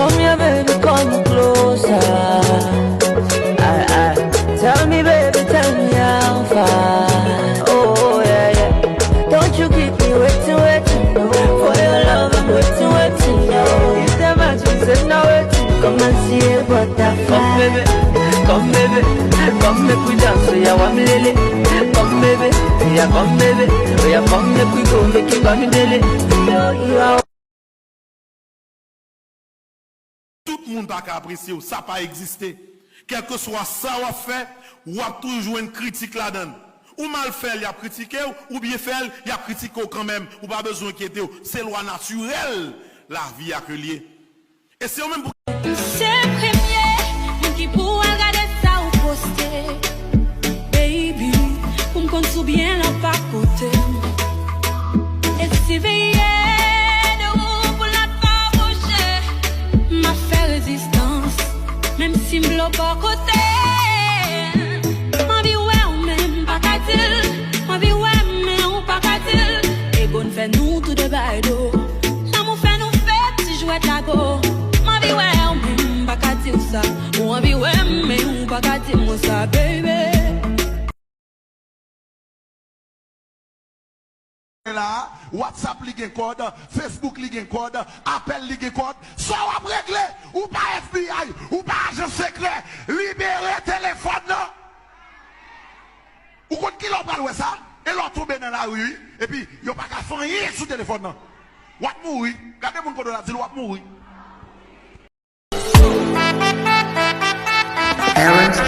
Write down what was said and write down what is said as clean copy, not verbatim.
Come here, baby, come closer. Tell me, baby, tell me how far. Oh, yeah, yeah. Don't you keep me waiting, no. For your love, I'm waiting, no. If the match me said no waiting, come and see a butterfly. Come, baby, come, make we dance, so yeah, I'm lily. Come, baby, yeah, come, baby, oh, yeah, come, make we go, make you come, daily. Tout le monde n'a pas apprécié, ça n'a pas existé. Quel que soit ça ou fait, ou a toujours une critique là-dedans. Ou mal fait, il y a critiqué, ou bien fait, il y a critiqué quand même, ou pas besoin d'inquiéter. C'est loi naturelle, la vie à que lié. Et c'est au même pour... C'est premier, qui pour regarder ça ou poster. Baby, pour me construire bien là par côté. Et si veiller de vous pour la pas bouger, m'a fait résistance, même si me bloque pas côté. Envie ouais ou même pas qu'à-t-il, envie ouais mais ou pas qu'à-t-il. Et bonne fait nous tout de baïdo, l'amour fait nous fait si jouet la go. Envie ouais ou même pas qu'à-t-il ça, ou envie ouais mais ou pas qu'à-t-il moi ça baby. Là, WhatsApp ligue code, Facebook ligue code, appel ligue code, ça va régler, ou pas FBI, ou pas agent secret, libérer téléphone non. Ou quand qui l'on parle ça, et l'on tombe dans la rue, et puis il n'y a pas qu'à faire rien sur le téléphone non. Ou à mourir, regardez mon code là, dit ou à mourir. Aaron's